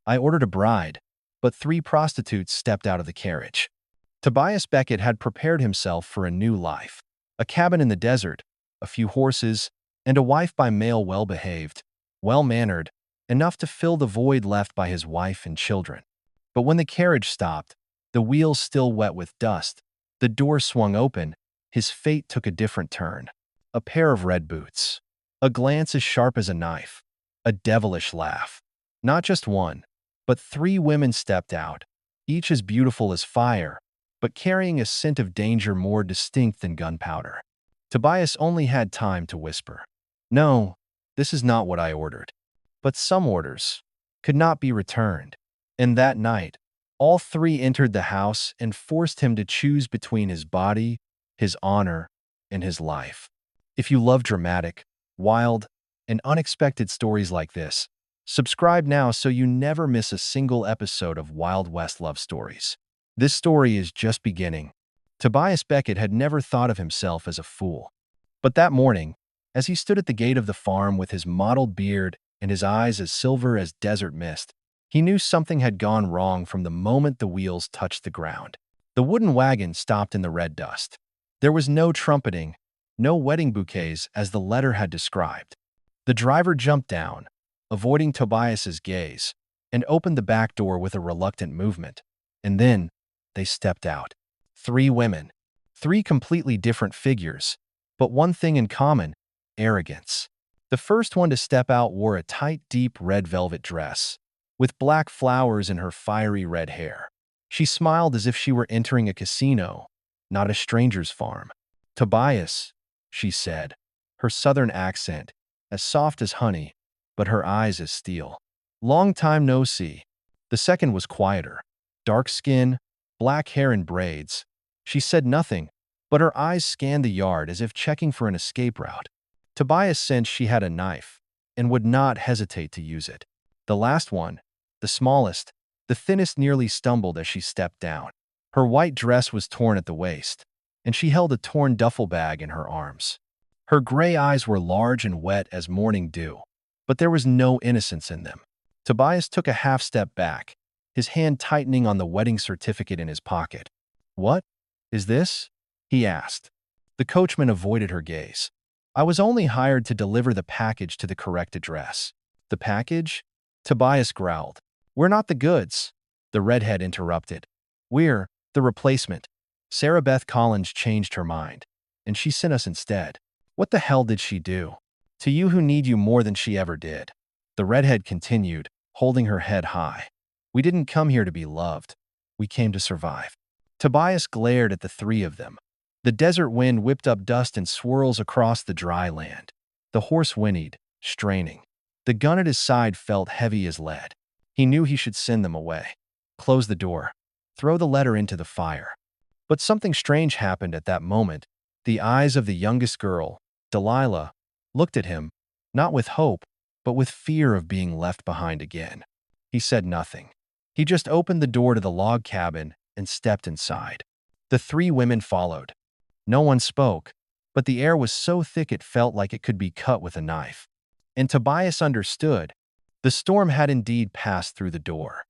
I ordered a bride, but 3 prostitutes stepped out of the carriage. Tobias Beckett had prepared himself for a new life. A cabin in the desert, a few horses, and a wife by male well-behaved, well-mannered, enough to fill the void left by his wife and children. But when the carriage stopped, the wheels still wet with dust, the door swung open, his fate took a different turn. A pair of red boots. A glance as sharp as a knife. A devilish laugh. Not just one, but 3 women stepped out, each as beautiful as fire, but carrying a scent of danger more distinct than gunpowder. Tobias only had time to whisper, "No, this is not what I ordered." But some orders could not be returned. And that night, all 3 entered the house and forced him to choose between his body, his honor, and his life. If you love dramatic, wild, and unexpected stories like this, subscribe now so you never miss a single episode of Wild West Love Stories. This story is just beginning. Tobias Beckett had never thought of himself as a fool. But that morning, as he stood at the gate of the farm with his mottled beard and his eyes as silver as desert mist, he knew something had gone wrong from the moment the wheels touched the ground. The wooden wagon stopped in the red dust. There was no trumpeting, no wedding bouquets as the letter had described. The driver jumped down, avoiding Tobias's gaze, and opened the back door with a reluctant movement. And then, they stepped out. 3 women. 3 completely different figures, but one thing in common: arrogance. The first one to step out wore a tight, deep red velvet dress, with black flowers in her fiery red hair. She smiled as if she were entering a casino, not a stranger's farm. "Tobias," she said, her southern accent as soft as honey, but her eyes as steel. "Long time no see." The second was quieter. Dark skin, black hair in braids. She said nothing, but her eyes scanned the yard as if checking for an escape route. Tobias sensed she had a knife and would not hesitate to use it. The last one, the smallest, the thinnest, nearly stumbled as she stepped down. Her white dress was torn at the waist, and she held a torn duffel bag in her arms. Her gray eyes were large and wet as morning dew, but there was no innocence in them. Tobias took a half step back, his hand tightening on the wedding certificate in his pocket. "What is this?" he asked. The coachman avoided her gaze. "I was only hired to deliver the package to the correct address." "The package?" Tobias growled. "We're not the goods," the redhead interrupted. "We're the replacement. Sarah Beth Collins changed her mind, and she sent us instead." "What the hell did she do to you who need you more than she ever did?" The redhead continued, holding her head high. "We didn't come here to be loved. We came to survive." Tobias glared at the 3 of them. The desert wind whipped up dust and swirls across the dry land. The horse whinnied, straining. The gun at his side felt heavy as lead. He knew he should send them away. Close the door. Throw the letter into the fire. But something strange happened at that moment. The eyes of the youngest girl, Delilah, looked at him, not with hope, but with fear of being left behind again. He said nothing. He just opened the door to the log cabin and stepped inside. The 3 women followed. No one spoke, but the air was so thick it felt like it could be cut with a knife. And Tobias understood. The storm had indeed passed through the door.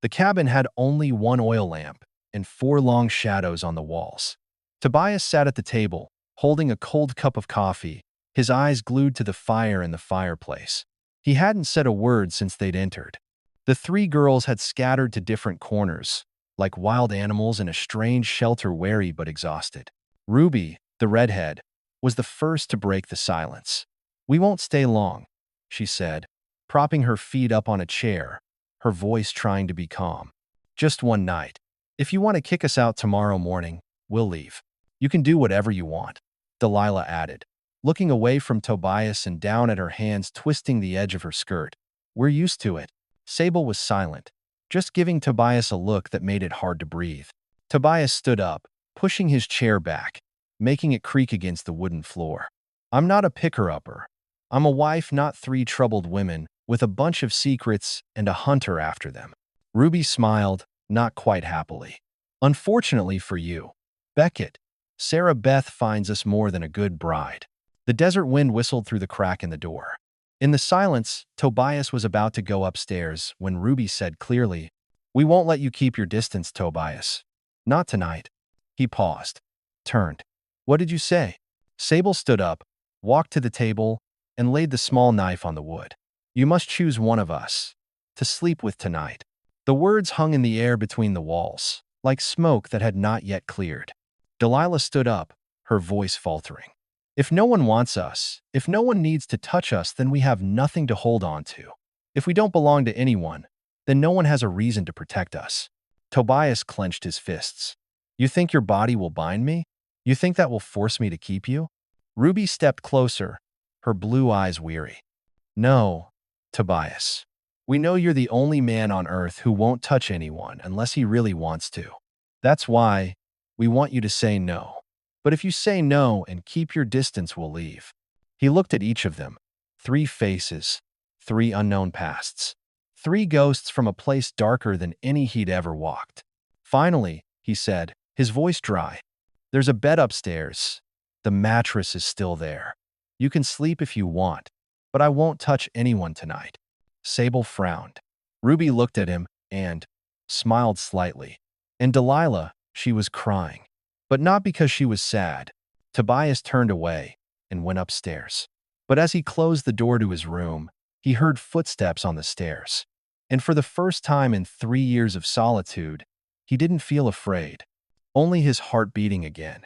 The cabin had only one oil lamp and 4 long shadows on the walls. Tobias sat at the table, holding a cold cup of coffee, his eyes glued to the fire in the fireplace. He hadn't said a word since they'd entered. The 3 girls had scattered to different corners, like wild animals in a strange shelter, wary but exhausted. Ruby, the redhead, was the first to break the silence. "We won't stay long," she said, propping her feet up on a chair, her voice trying to be calm. "Just one night. If you want to kick us out tomorrow morning, we'll leave. You can do whatever you want," Delilah added, looking away from Tobias and down at her hands twisting the edge of her skirt. "We're used to it." Sable was silent, just giving Tobias a look that made it hard to breathe. Tobias stood up, pushing his chair back, making it creak against the wooden floor. "I'm not a picker-upper. I'm a wife, not 3 troubled women with a bunch of secrets and a hunter after them." Ruby smiled, not quite happily. "Unfortunately for you, Beckett, Sarah Beth finds us more than a good bride." The desert wind whistled through the crack in the door. In the silence, Tobias was about to go upstairs when Ruby said clearly, "We won't let you keep your distance, Tobias. Not tonight." He paused, turned. "What did you say?" Sable stood up, walked to the table, and laid the small knife on the wood. "You must choose one of us to sleep with tonight." The words hung in the air between the walls, like smoke that had not yet cleared. Delilah stood up, her voice faltering. "If no one wants us, if no one needs to touch us, then we have nothing to hold on to. If we don't belong to anyone, then no one has a reason to protect us." Tobias clenched his fists. "You think your body will bind me? You think that will force me to keep you?" Ruby stepped closer, her blue eyes weary. "No, Tobias. We know you're the only man on earth who won't touch anyone unless he really wants to. That's why we want you to say no. But if you say no and keep your distance, we'll leave." He looked at each of them. 3 faces, 3 unknown pasts, 3 ghosts from a place darker than any he'd ever walked. "Finally," he said, his voice dry, "there's a bed upstairs. The mattress is still there. You can sleep if you want, but I won't touch anyone tonight." Sable frowned. Ruby looked at him and smiled slightly. And Delilah, she was crying. But not because she was sad. Tobias turned away and went upstairs. But as he closed the door to his room, he heard footsteps on the stairs. And for the first time in 3 years of solitude, he didn't feel afraid, only his heart beating again.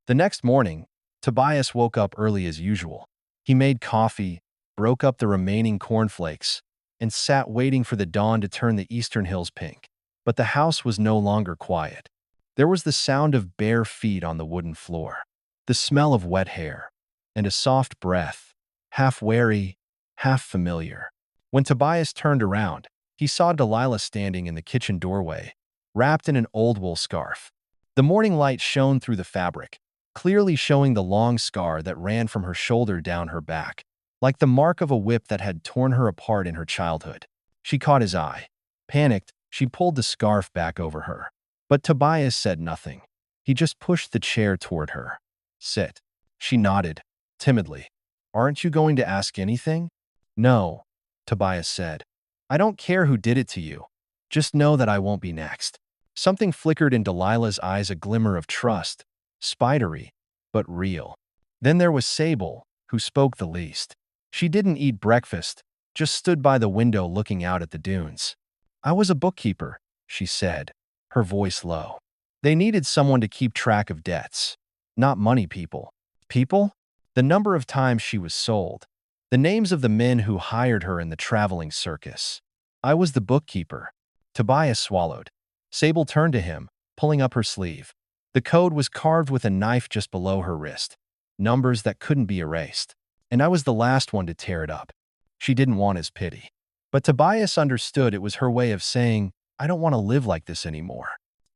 The next morning, Tobias woke up early as usual. He made coffee, broke up the remaining cornflakes, and sat waiting for the dawn to turn the eastern hills pink. But the house was no longer quiet. There was the sound of bare feet on the wooden floor, the smell of wet hair, and a soft breath, half wary, half familiar. When Tobias turned around, he saw Delilah standing in the kitchen doorway, wrapped in an old wool scarf. The morning light shone through the fabric, clearly showing the long scar that ran from her shoulder down her back, like the mark of a whip that had torn her apart in her childhood. She caught his eye. Panicked, she pulled the scarf back over her. But Tobias said nothing. He just pushed the chair toward her. "Sit." She nodded, timidly. "Aren't you going to ask anything?" "No," Tobias said. "I don't care who did it to you. Just know that I won't be next." Something flickered in Delilah's eyes, a glimmer of trust, spidery, but real. Then there was Sable, who spoke the least. She didn't eat breakfast, just stood by the window looking out at the dunes. "I was a bookkeeper," she said, her voice low. "They needed someone to keep track of debts, not money people." People? The number of times she was sold. The names of the men who hired her in the traveling circus. "I was the bookkeeper." Tobias swallowed. Sable turned to him, pulling up her sleeve. The code was carved with a knife just below her wrist. Numbers that couldn't be erased. And I was the last one to tear it up. She didn't want his pity. But Tobias understood it was her way of saying, "I don't want to live like this anymore."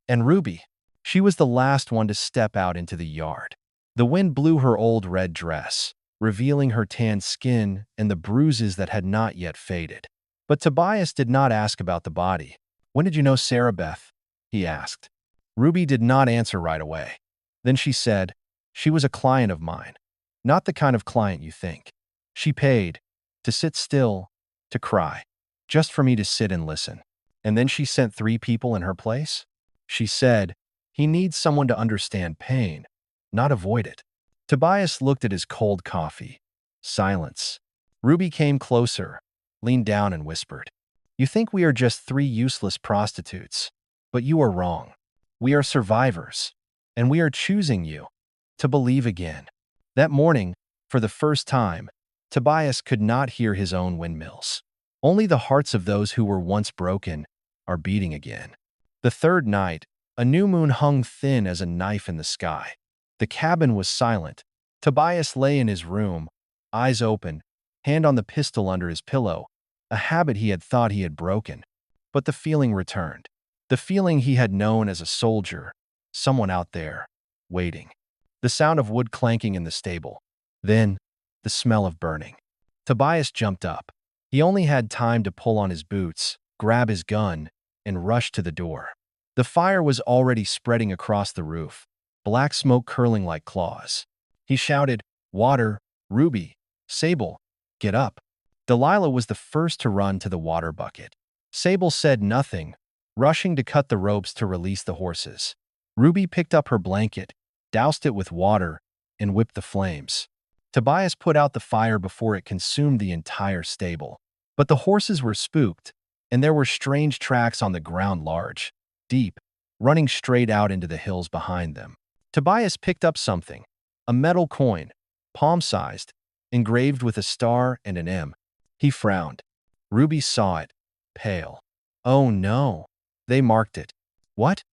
And Ruby, she was the last one to step out into the yard. The wind blew her old red dress, revealing her tanned skin and the bruises that had not yet faded. But Tobias did not ask about the body. "When did you know Sarah Beth?" he asked. Ruby did not answer right away. Then she said, "She was a client of mine. Not the kind of client you think. She paid to sit still, to cry, just for me to sit and listen. And then she sent 3 people in her place?" She said, "He needs someone to understand pain, not avoid it." Tobias looked at his cold coffee. Silence. Ruby came closer, leaned down and whispered, "You think we are just 3 useless prostitutes, but you are wrong. We are survivors, and we are choosing you to believe again." That morning, for the first time, Tobias could not hear his own windmills. Only the hearts of those who were once broken are beating again. The third night, a new moon hung thin as a knife in the sky. The cabin was silent. Tobias lay in his room, eyes open, hand on the pistol under his pillow, a habit he had thought he had broken. But the feeling returned. The feeling he had known as a soldier, someone out there, waiting. The sound of wood clanking in the stable. Then, the smell of burning. Tobias jumped up. He only had time to pull on his boots, grab his gun, and rush to the door. The fire was already spreading across the roof, black smoke curling like claws. He shouted, "Water, Ruby, Sable, get up." Delilah was the first to run to the water bucket. Sable said nothing, rushing to cut the ropes to release the horses. Ruby picked up her blanket, doused it with water, and whipped the flames. Tobias put out the fire before it consumed the entire stable. But the horses were spooked, and there were strange tracks on the ground large, deep, running straight out into the hills behind them. Tobias picked up something, a metal coin, palm-sized, engraved with a star and an M. He frowned. Ruby saw it, pale. Oh no, they marked it. What?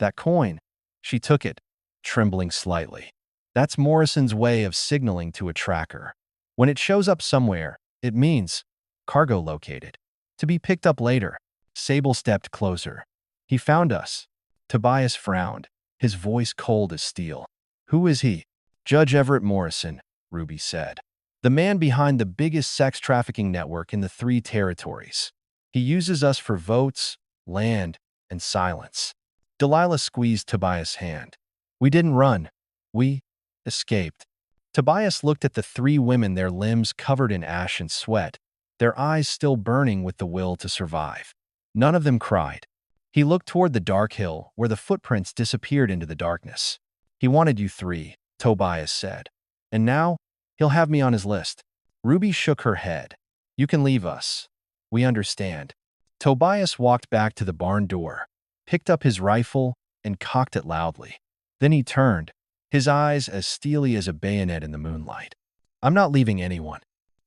That coin. She took it, trembling slightly. That's Morrison's way of signaling to a tracker. When it shows up somewhere, it means cargo located. To be picked up later. Sable stepped closer. He found us. Tobias frowned, his voice cold as steel. Who is he? Judge Everett Morrison, Ruby said. The man behind the biggest sex trafficking network in the 3 territories. He uses us for votes, land, and silence. Delilah squeezed Tobias' hand. We didn't run. We escaped. Tobias looked at the 3 women, their limbs covered in ash and sweat, their eyes still burning with the will to survive. None of them cried. He looked toward the dark hill where the footprints disappeared into the darkness. He wanted you 3, Tobias said. And now, he'll have me on his list. Ruby shook her head. You can leave us. We understand. Tobias walked back to the barn door, picked up his rifle, and cocked it loudly. Then he turned, his eyes as steely as a bayonet in the moonlight. I'm not leaving anyone.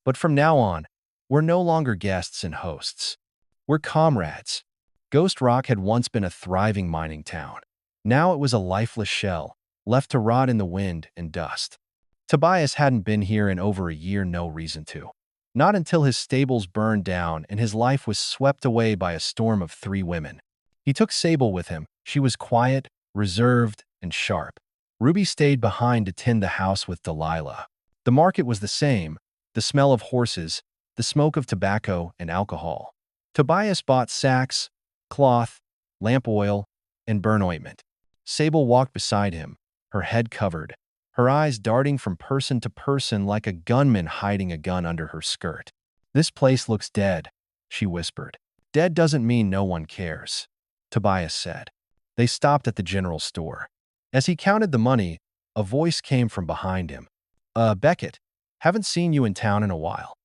But from now on, we're no longer guests and hosts. We're comrades. Ghost Rock had once been a thriving mining town. Now it was a lifeless shell, left to rot in the wind and dust. Tobias hadn't been here in over a year, no reason to. Not until his stables burned down and his life was swept away by a storm of 3 women. He took Sable with him. She was quiet, reserved, and sharp. Ruby stayed behind to tend the house with Delilah. The market was the same, the smell of horses, the smoke of tobacco and alcohol. Tobias bought sacks, cloth, lamp oil, and burn ointment. Sable walked beside him, her head covered, her eyes darting from person to person like a gunman hiding a gun under her skirt. This place looks dead, she whispered. Dead doesn't mean no one cares, Tobias said. They stopped at the general store. As he counted the money, a voice came from behind him. Beckett, haven't seen you in town in a while.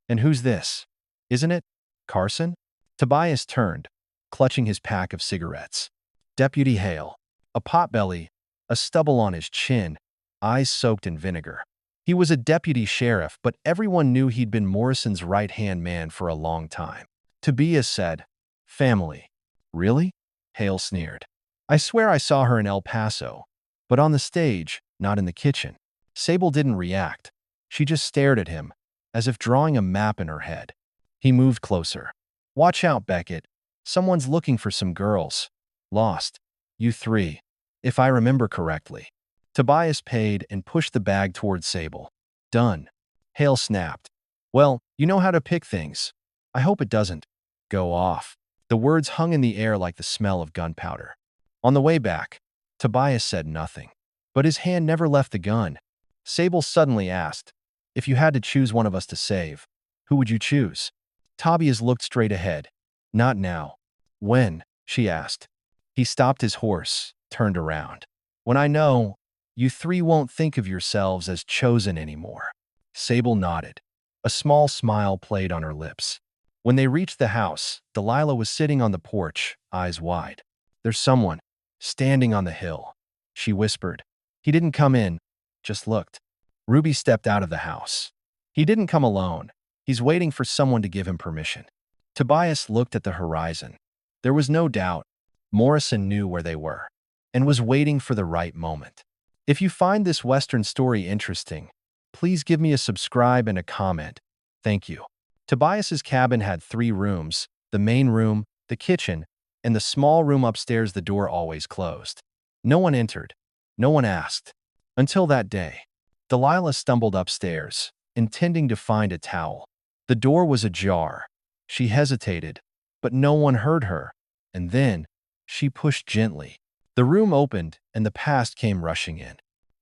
And who's this? Isn't it Carson? Tobias turned, clutching his pack of cigarettes. Deputy Hale, a potbelly, a stubble on his chin, eyes soaked in vinegar. He was a deputy sheriff, but everyone knew he'd been Morrison's right-hand man for a long time. Tobias said, Family. Really? Hale sneered. I swear I saw her in El Paso, but on the stage, not in the kitchen. Sable didn't react. She just stared at him, as if drawing a map in her head. He moved closer. Watch out, Beckett. Someone's looking for some girls. Lost. You 3. If I remember correctly. Tobias paid and pushed the bag toward Sable. Done. Hale snapped. Well, you know how to pick things. I hope it doesn't go off. The words hung in the air like the smell of gunpowder. On the way back, Tobias said nothing. But his hand never left the gun. Sable suddenly asked, if you had to choose one of us to save, who would you choose? Tobias looked straight ahead. Not now. When? She asked. He stopped his horse, turned around. When I know, you 3 won't think of yourselves as chosen anymore. Sable nodded. A small smile played on her lips. When they reached the house, Delilah was sitting on the porch, eyes wide. There's someone standing on the hill, she whispered. He didn't come in, just looked. Ruby stepped out of the house. He didn't come alone. He's waiting for someone to give him permission. Tobias looked at the horizon. There was no doubt. Morrison knew where they were and was waiting for the right moment. If you find this Western story interesting, please give me a subscribe and a comment. Thank you. Tobias's cabin had 3 rooms, the main room, the kitchen, and the small room upstairs, the door always closed. No one entered. No one asked. Until that day. Delilah stumbled upstairs, intending to find a towel. The door was ajar. She hesitated, but no one heard her. And then, she pushed gently. The room opened, and the past came rushing in.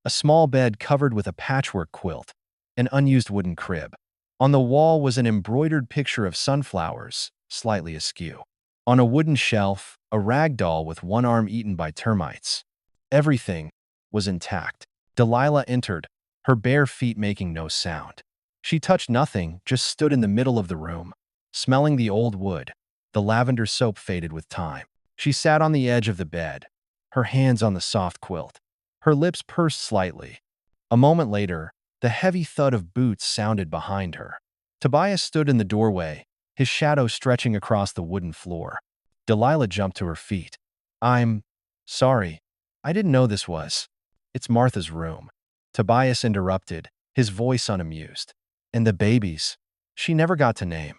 A small bed covered with a patchwork quilt, an unused wooden crib. On the wall was an embroidered picture of sunflowers, slightly askew. On a wooden shelf, a rag doll with one arm eaten by termites. Everything was intact. Delilah entered, her bare feet making no sound. She touched nothing, just stood in the middle of the room, smelling the old wood. The lavender soap faded with time. She sat on the edge of the bed, her hands on the soft quilt. Her lips pursed slightly. A moment later, the heavy thud of boots sounded behind her. Tobias stood in the doorway, his shadow stretching across the wooden floor. Delilah jumped to her feet. I'm sorry. I didn't know this was. It's Martha's room. Tobias interrupted, his voice unamused. And the babies? She never got to name.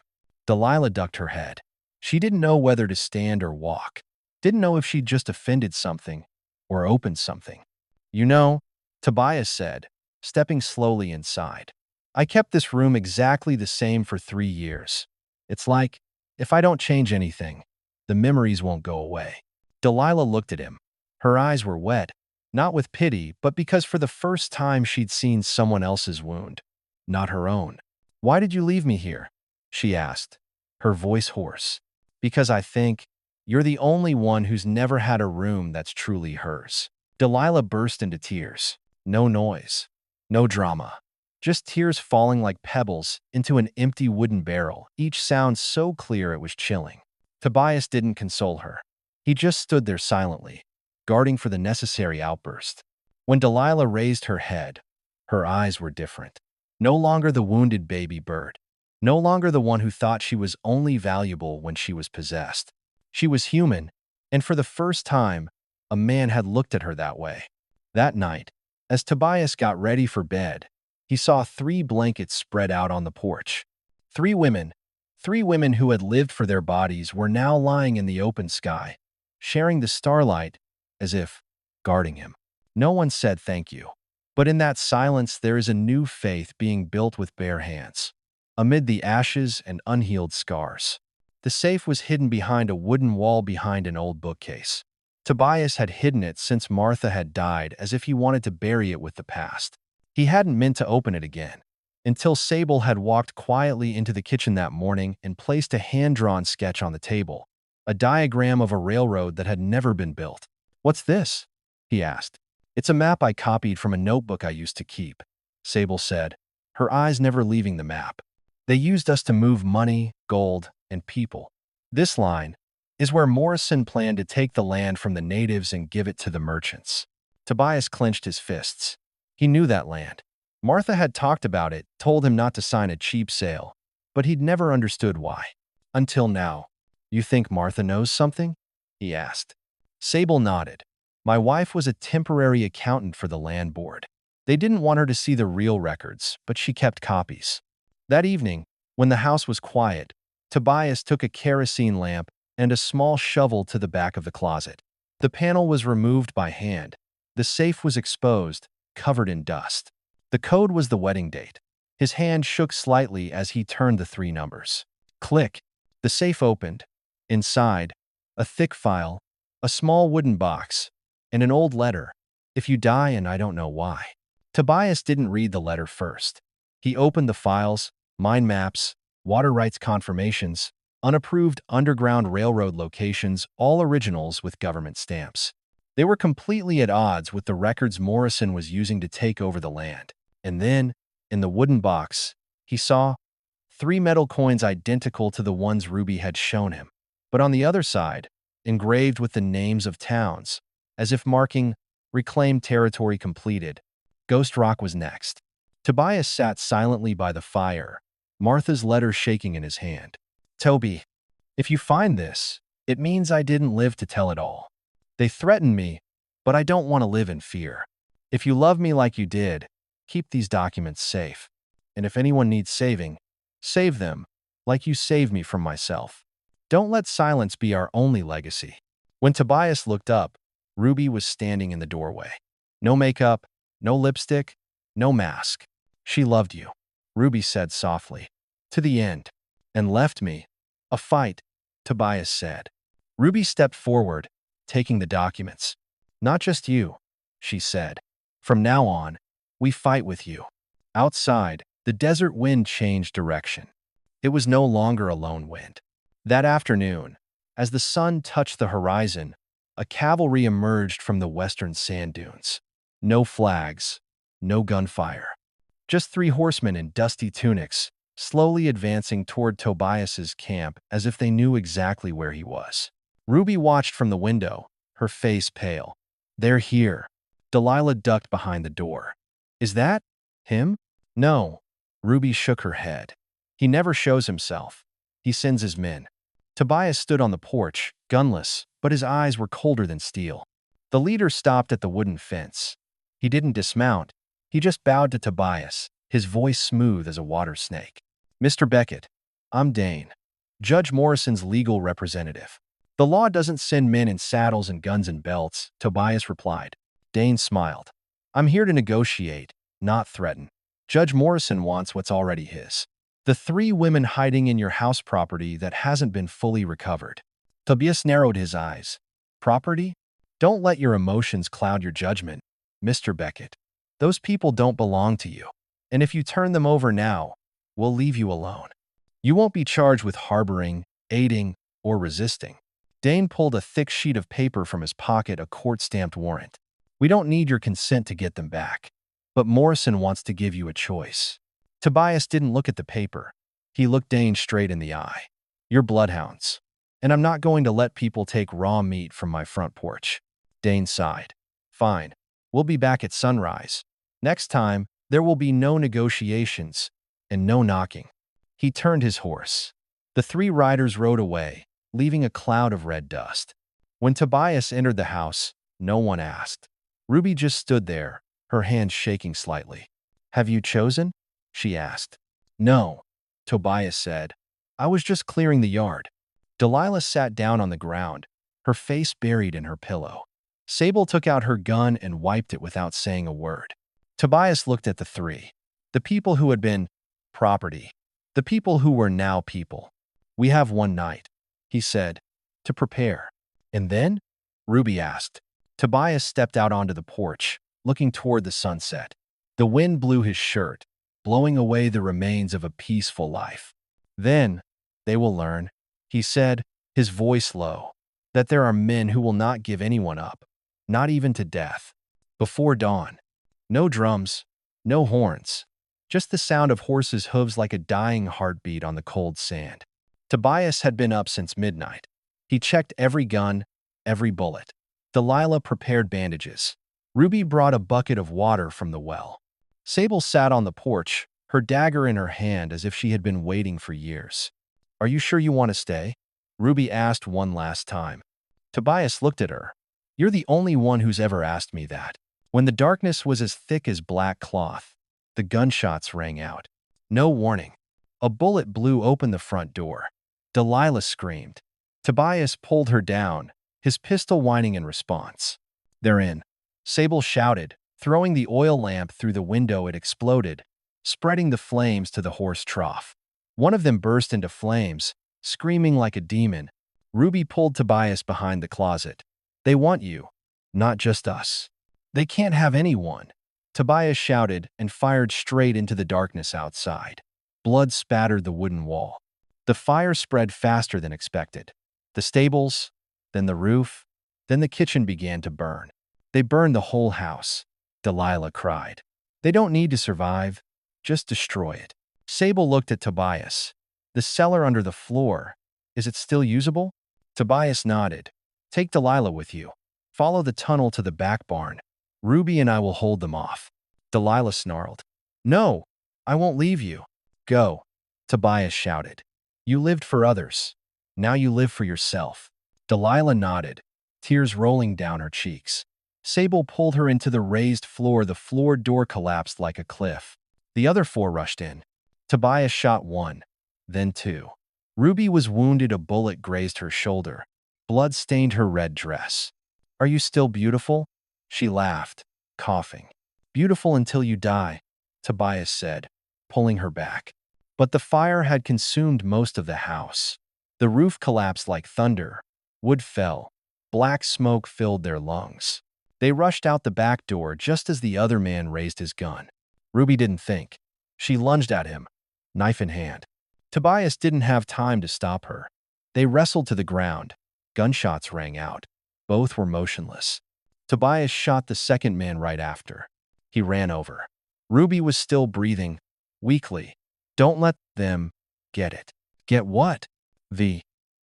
Delilah ducked her head. She didn't know whether to stand or walk. Didn't know if she'd just offended something or opened something. You know, Tobias said, stepping slowly inside. I kept this room exactly the same for 3 years. It's like, if I don't change anything, the memories won't go away. Delilah looked at him. Her eyes were wet, not with pity, but because for the first time she'd seen someone else's wound, not her own. Why did you leave me here? She asked, her voice hoarse. Because I think you're the only one who's never had a room that's truly hers. Delilah burst into tears. No noise. No drama. Just tears falling like pebbles into an empty wooden barrel, each sound so clear it was chilling. Tobias didn't console her. He just stood there silently, guarding for the necessary outburst. When Delilah raised her head, her eyes were different. No longer the wounded baby bird. No longer the one who thought she was only valuable when she was possessed. She was human, and for the first time, a man had looked at her that way. That night, as Tobias got ready for bed, he saw 3 blankets spread out on the porch. 3 women who had lived for their bodies were now lying in the open sky, sharing the starlight as if guarding him. No one said thank you. But in that silence there is a new faith being built with bare hands. Amid the ashes and unhealed scars, the safe was hidden behind a wooden wall behind an old bookcase. Tobias had hidden it since Martha had died, as if he wanted to bury it with the past. He hadn't meant to open it again, until Sable had walked quietly into the kitchen that morning and placed a hand-drawn sketch on the table, a diagram of a railroad that had never been built. "What's this?" he asked. "It's a map I copied from a notebook I used to keep," Sable said, her eyes never leaving the map. "They used us to move money, gold, and people. This line is where Morrison planned to take the land from the natives and give it to the merchants." Tobias clenched his fists. He knew that land. Martha had talked about it, told him not to sign a cheap sale, but he'd never understood why. Until now. "You think Martha knows something?" he asked. Sable nodded. "My wife was a temporary accountant for the land board. They didn't want her to see the real records, but she kept copies." That evening, when the house was quiet, Tobias took a kerosene lamp and a small shovel to the back of the closet. The panel was removed by hand. The safe was exposed, covered in dust. The code was the wedding date. His hand shook slightly as he turned the 3 numbers. Click. The safe opened. Inside, a thick file, a small wooden box, and an old letter. "If you die and I don't know why." Tobias didn't read the letter first. He opened the files, mine maps, water rights confirmations, unapproved Underground Railroad locations, all originals with government stamps. They were completely at odds with the records Morrison was using to take over the land. And then, in the wooden box, he saw 3 metal coins identical to the ones Ruby had shown him. But on the other side, engraved with the names of towns, as if marking reclaimed territory completed. Ghost Rock was next. Tobias sat silently by the fire, Martha's letter shaking in his hand. "Toby, if you find this, it means I didn't live to tell it all. They threatened me, but I don't want to live in fear. If you love me like you did, keep these documents safe. And if anyone needs saving, save them, like you saved me from myself. Don't let silence be our only legacy." When Tobias looked up, Ruby was standing in the doorway. No makeup, no lipstick, no mask. "She loved you," Ruby said softly. "To the end. And left me. A fight," Tobias said. Ruby stepped forward, taking the documents. "Not just you," she said. "From now on, we fight with you. Outside, The desert wind changed direction. It was no longer a lone wind. That afternoon, as the sun touched the horizon, a cavalry emerged from the western sand dunes. No flags, no gunfire. Just 3 horsemen in dusty tunics, slowly advancing toward Tobias's camp as if they knew exactly where he was. Ruby watched from the window, her face pale. "They're here." Delilah ducked behind the door. "Is that him?" "No." Ruby shook her head. "He never shows himself. He sends his men." Tobias stood on the porch, gunless, but his eyes were colder than steel. The leader stopped at the wooden fence. He didn't dismount. He just bowed to Tobias, his voice smooth as a water snake. "Mr. Beckett, I'm Dane, Judge Morrison's legal representative." "The law doesn't send men in saddles and guns and belts," Tobias replied. Dane smiled. "I'm here to negotiate, not threaten. Judge Morrison wants what's already his. The 3 women hiding in your house property that hasn't been fully recovered." Tobias narrowed his eyes. "Property? Don't let your emotions cloud your judgment, Mr. Beckett. Those people don't belong to you. And if you turn them over now, we'll leave you alone. You won't be charged with harboring, aiding, or resisting." Dane pulled a thick sheet of paper from his pocket, a court-stamped warrant. "We don't need your consent to get them back. But Morrison wants to give you a choice." Tobias didn't look at the paper. He looked Dane straight in the eye. "You're bloodhounds. And I'm not going to let people take raw meat from my front porch." Dane sighed. "Fine. We'll be back at sunrise. Next time, there will be no negotiations and no knocking." He turned his horse. The 3 riders rode away, leaving a cloud of red dust. When Tobias entered the house, no one asked. Ruby just stood there, her hands shaking slightly. "Have you chosen?" she asked. "No," Tobias said. "I was just clearing the yard." Delilah sat down on the ground, her face buried in her pillow. Sable took out her gun and wiped it without saying a word. Tobias looked at the 3. The people who had been property. The people who were now people. "We have one night," he said, "to prepare." "And then?" Ruby asked. Tobias stepped out onto the porch, looking toward the sunset. The wind blew his shirt, blowing away the remains of a peaceful life. "Then, they will learn," he said, his voice low, "that there are men who will not give anyone up, not even to death." Before dawn. No drums, no horns, just the sound of horses' hooves like a dying heartbeat on the cold sand. Tobias had been up since midnight. He checked every gun, every bullet. Delilah prepared bandages. Ruby brought a bucket of water from the well. Sable sat on the porch, her dagger in her hand as if she had been waiting for years. "Are you sure you want to stay?" Ruby asked one last time. Tobias looked at her. "You're the only one who's ever asked me that." When the darkness was as thick as black cloth, the gunshots rang out. No warning. A bullet blew open the front door. Delilah screamed. Tobias pulled her down, his pistol whining in response. "They're in," Sable shouted, throwing the oil lamp through the window. It exploded, spreading the flames to the horse trough. One of them burst into flames, screaming like a demon. Ruby pulled Tobias behind the closet. "They want you, not just us. They can't have anyone." Tobias shouted and fired straight into the darkness outside. Blood spattered the wooden wall. The fire spread faster than expected. The stables, then the roof, then the kitchen began to burn. "They burned the whole house," Delilah cried. "They don't need to survive, just destroy it." Sable looked at Tobias. "The cellar under the floor, is it still usable?" Tobias nodded. "Take Delilah with you. Follow the tunnel to the back barn. Ruby and I will hold them off." Delilah snarled. "No, I won't leave you." "Go," Tobias shouted. "You lived for others. Now you live for yourself." Delilah nodded, tears rolling down her cheeks. Sable pulled her into the raised floor. The floor door collapsed like a cliff. The other 4 rushed in. Tobias shot 1, then 2. Ruby was wounded. A bullet grazed her shoulder. Blood stained her red dress. "Are you still beautiful?" She laughed, coughing. "Beautiful until you die," Tobias said, pulling her back. But the fire had consumed most of the house. The roof collapsed like thunder. Wood fell. Black smoke filled their lungs. They rushed out the back door just as the other man raised his gun. Ruby didn't think. She lunged at him, knife in hand. Tobias didn't have time to stop her. They wrestled to the ground. Gunshots rang out. Both were motionless. Tobias shot the second man right after. He ran over. Ruby was still breathing, weakly. Don't let them get it. Get what? The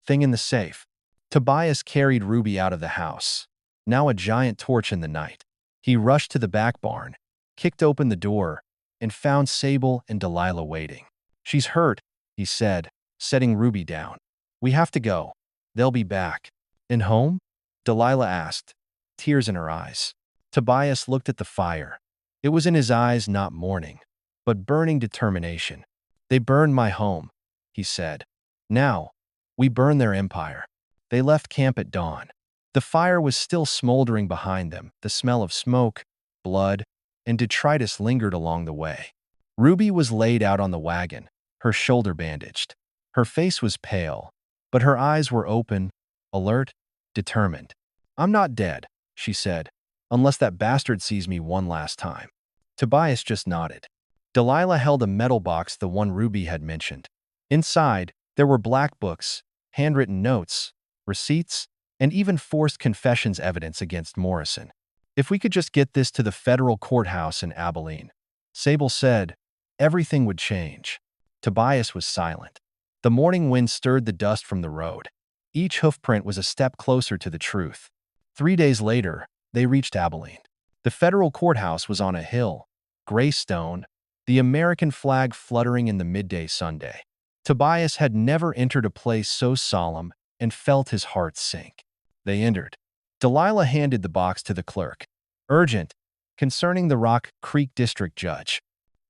thing in the safe. Tobias carried Ruby out of the house, now a giant torch in the night. He rushed to the back barn, kicked open the door, and found Sable and Delilah waiting. She's hurt, he said, setting Ruby down. We have to go. They'll be back. And home? Delilah asked, tears in her eyes. Tobias looked at the fire. It was in his eyes not mourning, but burning determination. They burned my home, he said. Now, we burn their empire. They left camp at dawn. The fire was still smoldering behind them. The smell of smoke, blood, and detritus lingered along the way. Ruby was laid out on the wagon, her shoulder bandaged. Her face was pale, but her eyes were open, alert, determined. I'm not dead, she said, unless that bastard sees me one last time. Tobias just nodded. Delilah held a metal box, the one Ruby had mentioned. Inside, there were black books, handwritten notes, receipts, and even forced confessions evidence against Morrison. If we could just get this to the federal courthouse in Abilene, Sable said, everything would change. Tobias was silent. The morning wind stirred the dust from the road. Each hoofprint was a step closer to the truth. 3 days later, they reached Abilene. The federal courthouse was on a hill, gray stone, the American flag fluttering in the midday Sunday. Tobias had never entered a place so solemn and felt his heart sink. They entered. Delilah handed the box to the clerk. Urgent, concerning the Rock Creek District Judge.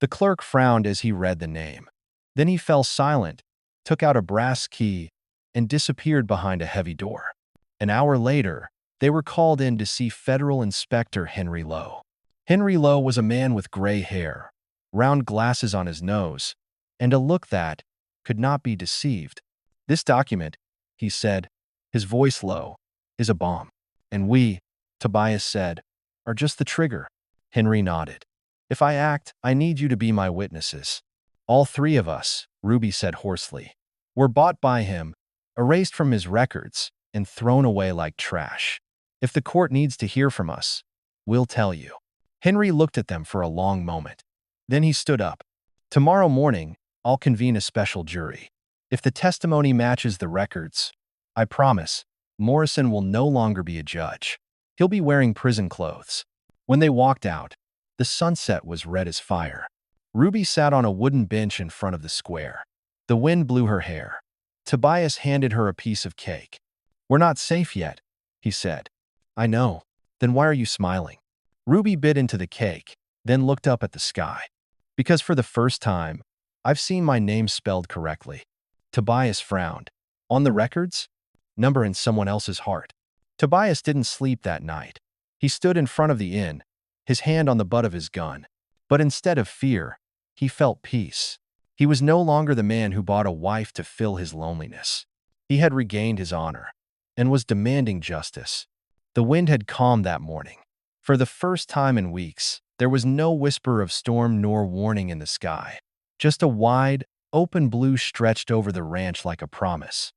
The clerk frowned as he read the name. Then he fell silent, took out a brass key, and disappeared behind a heavy door. An hour later, they were called in to see Federal Inspector Henry Lowe. Henry Lowe was a man with gray hair, round glasses on his nose, and a look that could not be deceived. This document, he said, his voice low, is a bomb. And we, Tobias said, are just the trigger. Henry nodded. If I act, I need you to be my witnesses. All three of us, Ruby said hoarsely, were bought by him, erased from his records, and thrown away like trash. If the court needs to hear from us, we'll tell you. Henry looked at them for a long moment. Then he stood up. Tomorrow morning, I'll convene a special jury. If the testimony matches the records, I promise, Morrison will no longer be a judge. He'll be wearing prison clothes. When they walked out, the sunset was red as fire. Ruby sat on a wooden bench in front of the square. The wind blew her hair. Tobias handed her a piece of cake. We're not safe yet, he said. I know. Then why are you smiling? Ruby bit into the cake, then looked up at the sky. Because for the first time, I've seen my name spelled correctly. Tobias frowned. On the records? Number in someone else's heart. Tobias didn't sleep that night. He stood in front of the inn, his hand on the butt of his gun. But instead of fear, he felt peace. He was no longer the man who bought a wife to fill his loneliness. He had regained his honor and was demanding justice. The wind had calmed that morning. For the first time in weeks, there was no whisper of storm nor warning in the sky. Just a wide, open blue stretched over the ranch like a promise.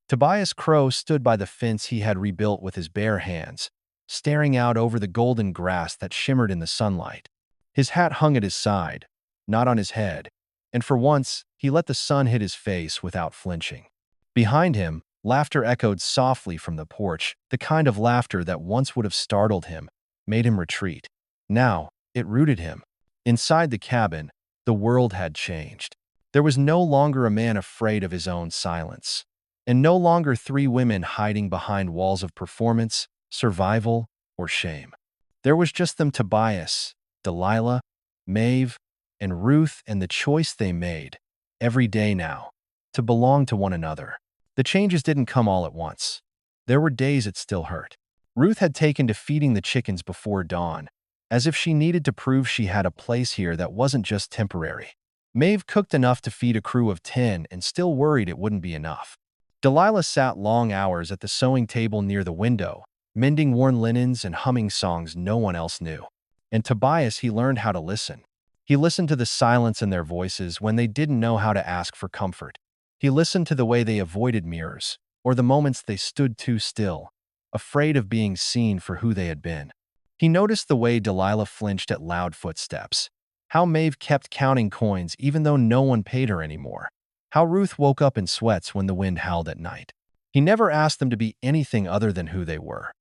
Tobias Crow stood by the fence he had rebuilt with his bare hands, staring out over the golden grass that shimmered in the sunlight. His hat hung at his side, not on his head, and for once, he let the sun hit his face without flinching. Behind him, laughter echoed softly from the porch, the kind of laughter that once would have startled him, made him retreat. Now, it rooted him. Inside the cabin, the world had changed. There was no longer a man afraid of his own silence, and no longer three women hiding behind walls of performance, survival, or shame. There was just them, Tobias, Delilah, Maeve, and Ruth, and the choice they made, every day now, to belong to one another. The changes didn't come all at once. There were days it still hurt. Ruth had taken to feeding the chickens before dawn, as if she needed to prove she had a place here that wasn't just temporary. Maeve cooked enough to feed a crew of 10 and still worried it wouldn't be enough. Delilah sat long hours at the sewing table near the window, mending worn linens and humming songs no one else knew. And Tobias, he learned how to listen. He listened to the silence in their voices when they didn't know how to ask for comfort. He listened to the way they avoided mirrors, or the moments they stood too still, afraid of being seen for who they had been. He noticed the way Delilah flinched at loud footsteps, how Maeve kept counting coins even though no one paid her anymore, how Ruth woke up in sweats when the wind howled at night. He never asked them to be anything other than who they were.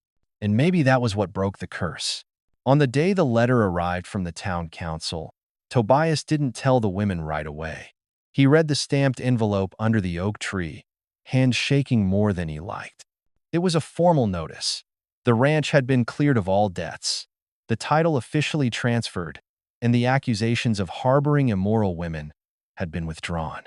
And maybe that was what broke the curse. On the day the letter arrived from the town council, Tobias didn't tell the women right away. He read the stamped envelope under the oak tree, hands shaking more than he liked. It was a formal notice. The ranch had been cleared of all debts, the title officially transferred, and the accusations of harboring immoral women had been withdrawn.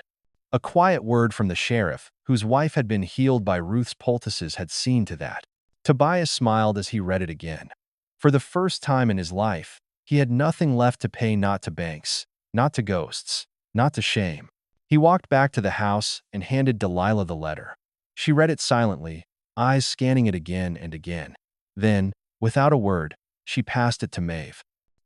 A quiet word from the sheriff, whose wife had been healed by Ruth's poultices, had seen to that. Tobias smiled as he read it again. For the first time in his life, he had nothing left to pay, not to banks, not to ghosts, not to shame. He walked back to the house and handed Delilah the letter. She read it silently, eyes scanning it again and again. Then, without a word, she passed it to Maeve.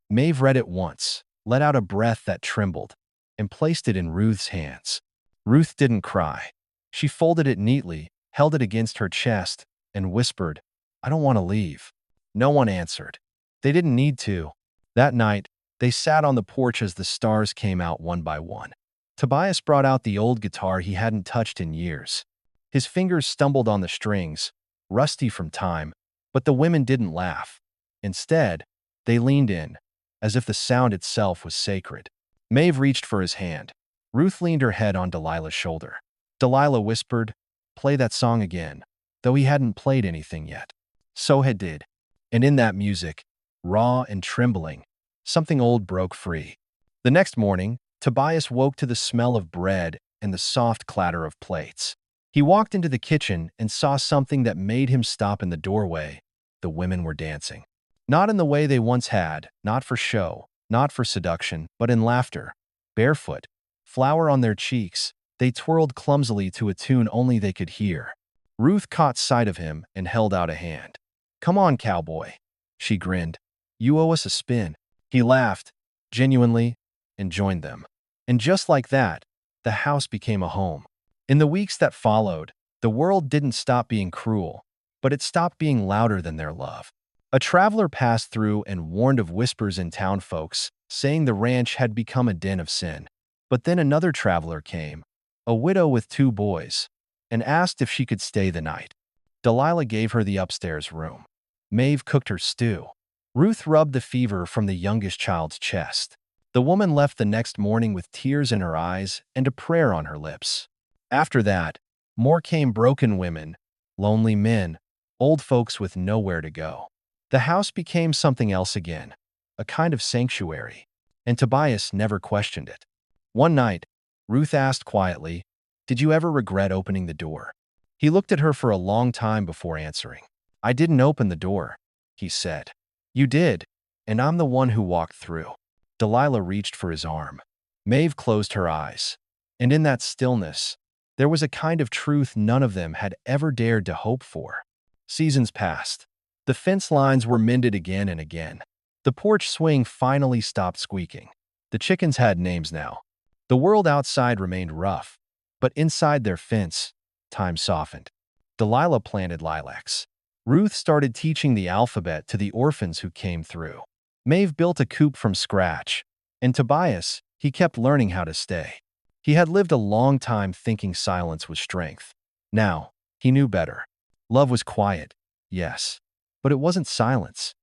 Maeve read it once, let out a breath that trembled, and placed it in Ruth's hands. Ruth didn't cry. She folded it neatly, held it against her chest, and whispered, "I don't want to leave." No one answered. They didn't need to. That night, they sat on the porch as the stars came out one by one. Tobias brought out the old guitar he hadn't touched in years. His fingers stumbled on the strings, rusty from time, but the women didn't laugh. Instead, they leaned in, as if the sound itself was sacred. Maeve reached for his hand. Ruth leaned her head on Delilah's shoulder. Delilah whispered, "Play that song again," though he hadn't played anything yet. So he did. And in that music, raw and trembling, something old broke free. The next morning, Tobias woke to the smell of bread and the soft clatter of plates. He walked into the kitchen and saw something that made him stop in the doorway. The women were dancing. Not in the way they once had, not for show, not for seduction, but in laughter. Barefoot, flour on their cheeks, they twirled clumsily to a tune only they could hear. Ruth caught sight of him and held out a hand. "Come on, cowboy," she grinned. "You owe us a spin." He laughed, genuinely, and joined them. And just like that, the house became a home. In the weeks that followed, the world didn't stop being cruel, but it stopped being louder than their love. A traveler passed through and warned of whispers in town folks, saying the ranch had become a den of sin. But then another traveler came, a widow with 2 boys, and asked if she could stay the night. Delilah gave her the upstairs room. Maeve cooked her stew. Ruth rubbed the fever from the youngest child's chest. The woman left the next morning with tears in her eyes and a prayer on her lips. After that, more came: broken women, lonely men, old folks with nowhere to go. The house became something else again, a kind of sanctuary, and Tobias never questioned it. One night, Ruth asked quietly, "Did you ever regret opening the door?" He looked at her for a long time before answering. "I didn't open the door," he said. "You did, and I'm the one who walked through." Delilah reached for his arm. Maeve closed her eyes, and in that stillness, there was a kind of truth none of them had ever dared to hope for. Seasons passed. The fence lines were mended again and again. The porch swing finally stopped squeaking. The chickens had names now. The world outside remained rough, but inside their fence, time softened. Delilah planted lilacs. Ruth started teaching the alphabet to the orphans who came through. Maeve built a coop from scratch, and Tobias, he kept learning how to stay. He had lived a long time thinking silence was strength. Now, he knew better. Love was quiet, yes, but it wasn't silence.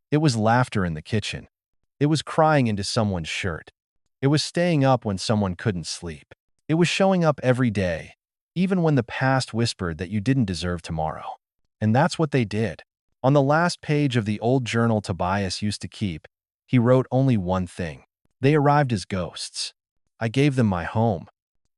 It was laughter in the kitchen. It was crying into someone's shirt. It was staying up when someone couldn't sleep. It was showing up every day, even when the past whispered that you didn't deserve tomorrow. And that's what they did. On the last page of the old journal Tobias used to keep, he wrote only one thing. They arrived as ghosts. I gave them my home.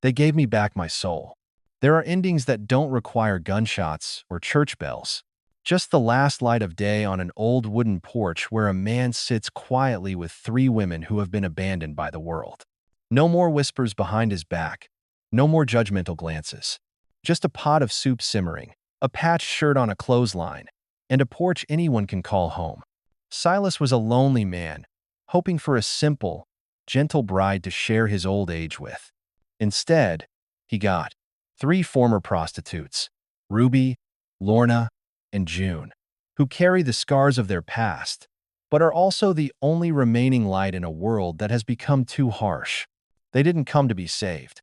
They gave me back my soul. There are endings that don't require gunshots or church bells. Just the last light of day on an old wooden porch where a man sits quietly with 3 women who have been abandoned by the world. No more whispers behind his back. No more judgmental glances. Just a pot of soup simmering, a patched shirt on a clothesline, and a porch anyone can call home. Silas was a lonely man, hoping for a simple, gentle bride to share his old age with. Instead, he got 3 former prostitutes, Ruby, Lorna, and June, who carry the scars of their past, but are also the only remaining light in a world that has become too harsh. They didn't come to be saved,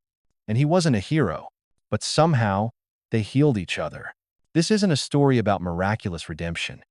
and he wasn't a hero, but somehow they healed each other. This isn't a story about miraculous redemption.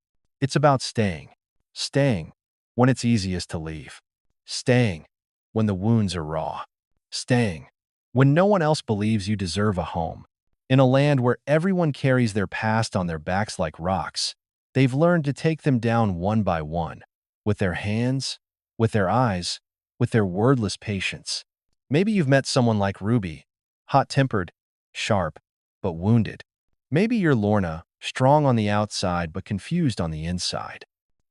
It's about staying. Staying when it's easiest to leave. Staying when the wounds are raw. Staying when no one else believes you deserve a home. In a land where everyone carries their past on their backs like rocks, they've learned to take them down one by one, with their hands, with their eyes, with their wordless patience. Maybe you've met someone like Ruby, hot-tempered, sharp, but wounded. Maybe you're Lorna, strong on the outside but confused on the inside.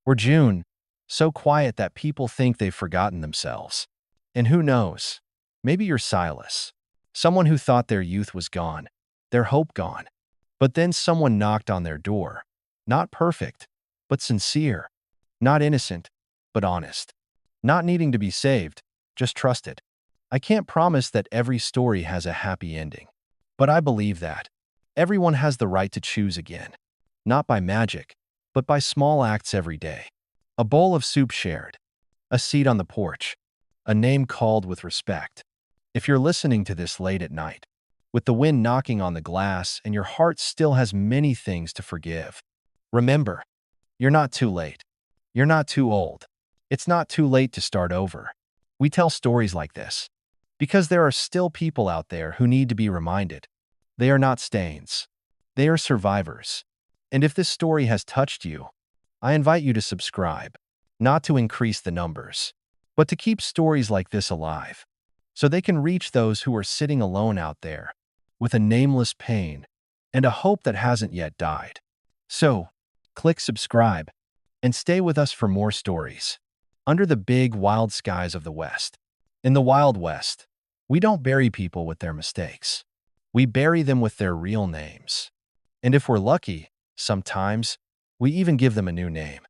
Or June, so quiet that people think they've forgotten themselves. And who knows? Maybe you're Silas, someone who thought their youth was gone, their hope gone. But then someone knocked on their door. Not perfect, but sincere. Not innocent, but honest. Not needing to be saved, just trusted. I can't promise that every story has a happy ending, but I believe that everyone has the right to choose again. Not by magic, but by small acts every day. A bowl of soup shared, a seat on the porch, a name called with respect. If you're listening to this late at night, with the wind knocking on the glass and your heart still has many things to forgive, remember, you're not too late. You're not too old. It's not too late to start over. We tell stories like this because there are still people out there who need to be reminded. They are not stains. They are survivors. And if this story has touched you, I invite you to subscribe, not to increase the numbers, but to keep stories like this alive, so they can reach those who are sitting alone out there with a nameless pain and a hope that hasn't yet died. So, click subscribe and stay with us for more stories. Under the big, wild skies of the West. In the Wild West, we don't bury people with their mistakes. We bury them with their real names. And if we're lucky, sometimes we even give them a new name.